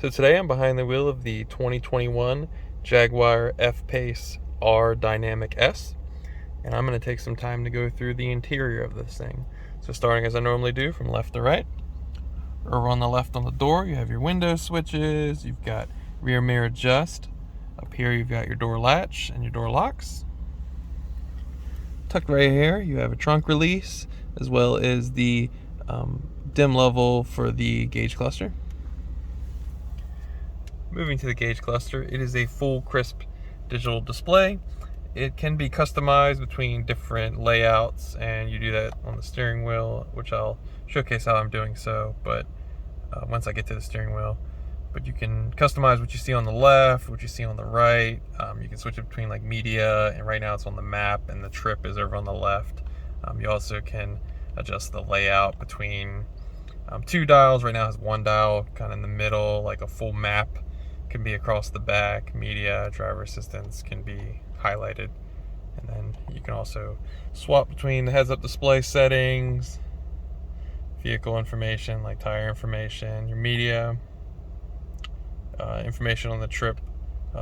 So today I'm behind the wheel of the 2021 Jaguar F-Pace R Dynamic S, and I'm going to take some time to go through the interior of this thing. So starting as I normally do from left to right. Over on the left on the door, you have your window switches, you've got rear mirror adjust. Up here you've got your door latch and your door locks. Tucked right here, you have a trunk release, as well as the dim level for the gauge cluster. Moving to the gauge cluster, it is a full crisp digital display. It can be customized between different layouts, and you do that on the steering wheel, which I'll showcase how I'm doing so, but once I get to the steering wheel. But you can customize what you see on the left, what you see on the right. You can switch it between like media, and right now it's on the map and the trip is over on the left. You also can adjust the layout between two dials. Right now it has one dial kind of in the middle, like a full map can be across the back. Media, driver assistance can be highlighted. And then you can also swap between the heads-up display settings, vehicle information like tire information, your media, information on the trip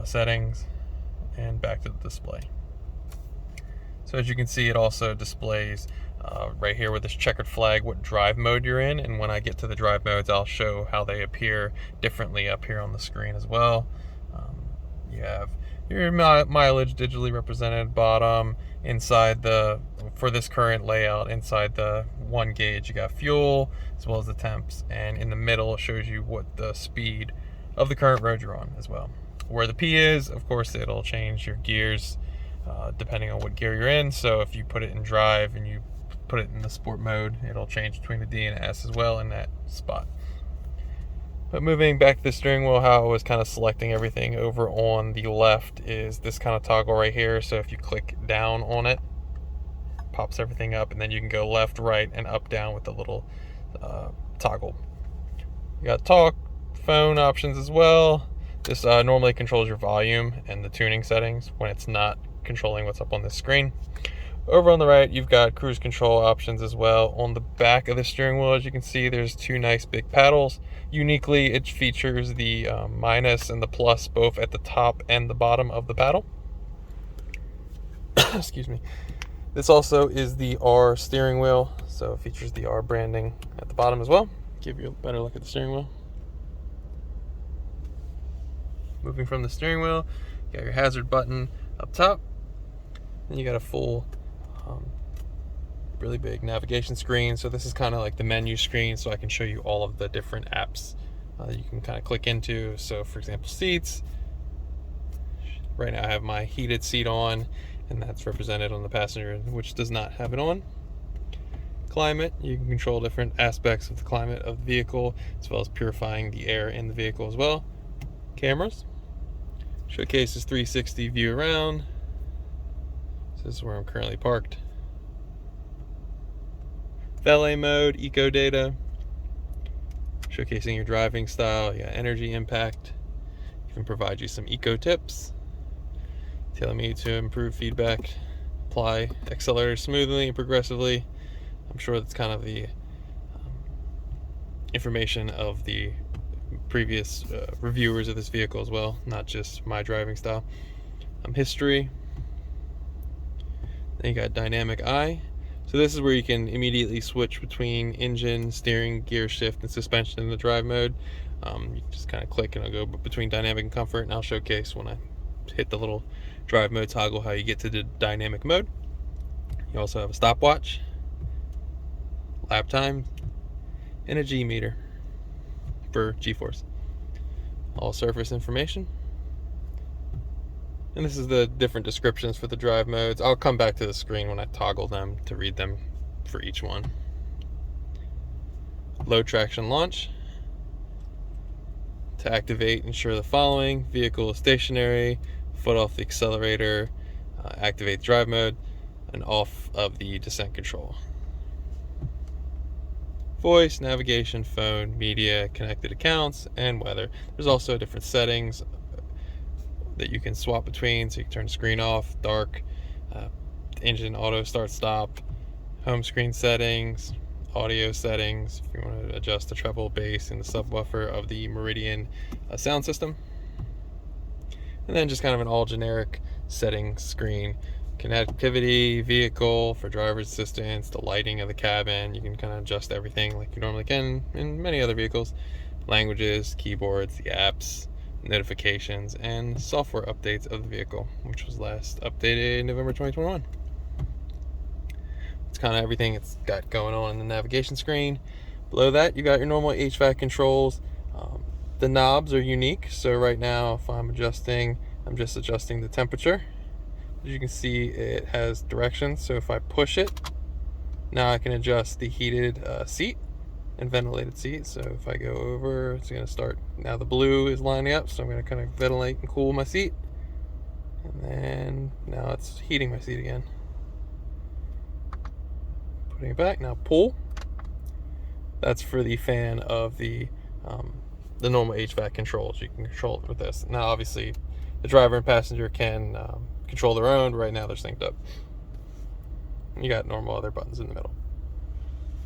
settings, and back to the display. So as you can see, it also displays right here with this checkered flag what drive mode you're in, and when I get to the drive modes I'll show how they appear differently up here on the screen as well. You have your mileage digitally represented bottom. Inside for this current layout, inside the one gauge you got fuel as well as the temps, and in the middle it shows you what the speed of the current road you're on as well. Where the P is, of course, it'll change your gears depending on what gear you're in. So if you put it in drive and you put it in the sport mode, it'll change between the D and S as well in that spot. But moving back to the steering wheel, how I was kind of selecting everything over on the left is this kind of toggle right here. So if you click down on it, pops everything up, and then you can go left, right, and up, down with the little toggle. You got talk, phone options as well. This normally controls your volume and the tuning settings when it's not controlling what's up on the screen. Over on the right, you've got cruise control options as well. On the back of the steering wheel, as you can see, there's two nice big paddles. Uniquely, it features the minus and the plus both at the top and the bottom of the paddle. Excuse me. This also is the R steering wheel, so it features the R branding at the bottom as well. Give you a better look at the steering wheel. Moving from the steering wheel, you got your hazard button up top. Then you got a full really big navigation screen. So this is kind of like the menu screen, so I can show you all of the different apps that you can kind of click into. So for example, seats. Right now I have my heated seat on, and that's represented on the passenger, which does not have it on. Climate, you can control different aspects of the climate of the vehicle, as well as purifying the air in the vehicle as well. Cameras, showcases 360 view around. So this is where I'm currently parked. Valet mode, eco data, showcasing your driving style. You got energy impact. You can provide you some eco tips, telling me to improve feedback, apply accelerator smoothly and progressively. I'm sure that's kind of the information of the previous reviewers of this vehicle as well, not just my driving style. History. Then you got dynamic eye. So this is where you can immediately switch between engine, steering, gear shift, and suspension in the drive mode. You just kind of click and it'll go between dynamic and comfort, and I'll showcase when I hit the little drive mode toggle how you get to the dynamic mode. You also have a stopwatch, lap time, and a G meter for G-force. All surface information. And this is the different descriptions for the drive modes. I'll come back to the screen when I toggle them to read them for each one. Low traction launch. To activate, ensure the following: vehicle is stationary, foot off the accelerator, activate drive mode, and off of the descent control. Voice, navigation, phone, media, connected accounts, and weather. There's also different settings that you can swap between, so you can turn the screen off, dark, engine auto start stop, home screen settings, audio settings, if you want to adjust the treble, bass, and the subwoofer of the Meridian sound system. And then just kind of an all generic settings screen. Connectivity, vehicle for driver's assistance, the lighting of the cabin. You can kind of adjust everything like you normally can in many other vehicles. Languages, keyboards, the apps, notifications, and software updates of the vehicle, which was last updated in November 2021. It's kind of everything it's got going on in the navigation screen. Below that, you got your normal HVAC controls. The knobs are unique, so right now if I'm just adjusting the temperature. As you can see, it has directions, so if I push it, now I can adjust the heated seat and ventilated seat. So if I go over, it's going to start, now the blue is lining up, so I'm going to kind of ventilate and cool my seat, and then now it's heating my seat again. Putting it back, now pull. That's for the fan of the normal HVAC controls. You can control it with this. Now obviously the driver and passenger can control their own. Right now they're synced up. You got normal other buttons in the middle.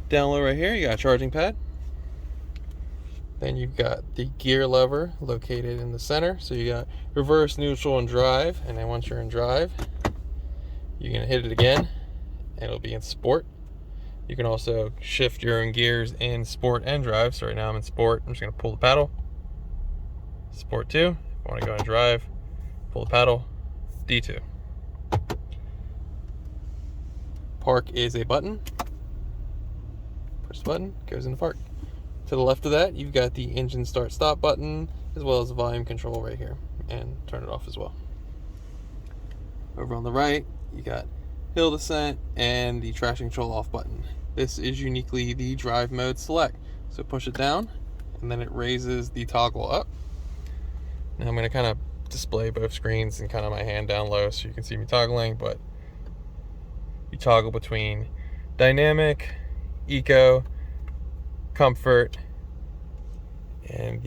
Down low right here, you got a charging pad. Then you've got the gear lever located in the center. So you got reverse, neutral, and drive. And then once you're in drive, you can hit it again and it'll be in sport. You can also shift your own gears in sport and drive. So right now I'm in sport. I'm just going to pull the paddle. Sport 2. If I want to go in drive, pull the paddle. D2. Park is a button. Push the button, goes into park. To the left of that, you've got the engine start stop button, as well as the volume control right here, and turn it off as well. Over on the right, you got hill descent and the traction control off button. This is uniquely the drive mode select. So push it down, and then it raises the toggle up. Now I'm going to kind of display both screens and kind of my hand down low so you can see me toggling, but you toggle between dynamic, eco, comfort, and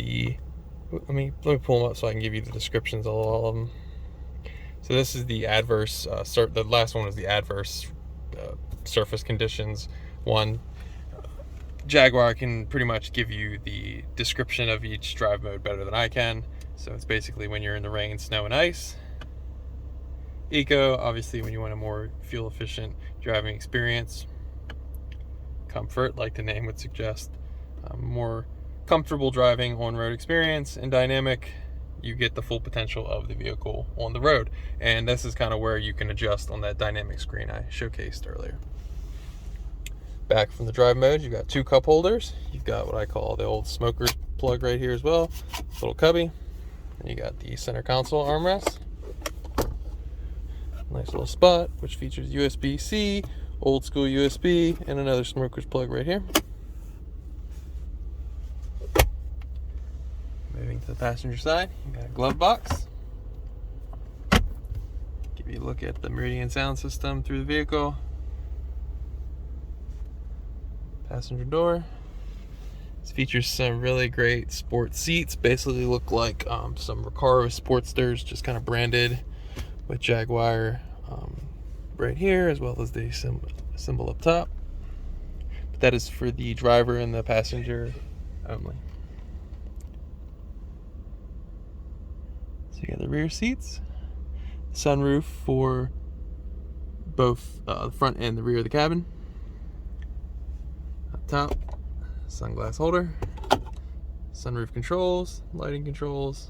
let me pull them up so I can give you the descriptions of all of them. So this is the adverse, the last one was the adverse surface conditions one. Jaguar can pretty much give you the description of each drive mode better than I can. So it's basically when you're in the rain, snow, and ice. Eco, obviously when you want a more fuel efficient driving experience. Comfort, like the name would suggest, more comfortable driving on-road experience. And dynamic, you get the full potential of the vehicle on the road. And this is kind of where you can adjust on that dynamic screen I showcased earlier. Back from the drive mode, you've got 2 cup holders. You've got what I call the old smoker's plug right here as well, little cubby. And you got the center console armrest. Nice little spot, which features USB-C, old school USB, and another smoker's plug right here. Moving to the passenger side, you got a glove box. Give you a look at the Meridian sound system through the vehicle. Passenger door. This features some really great sport seats. Basically look like some Recaro Sportsters, just kind of branded with Jaguar right here, as well as the symbol up top. But that is for the driver and the passenger only. So you got the rear seats, sunroof for both the front and the rear of the cabin. Up top, sunglass holder, sunroof controls, lighting controls.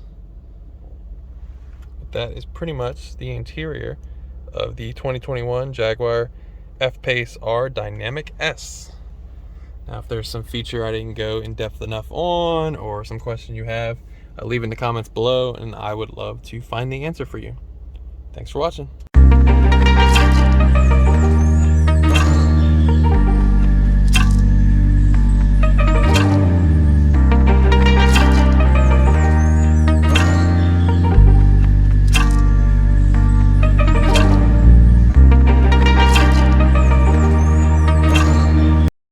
But that is pretty much the interior of the 2021 Jaguar F-Pace R Dynamic S. Now, if there's some feature I didn't go in depth enough on, or some question you have, leave in the comments below, and I would love to find the answer for you. Thanks for watching.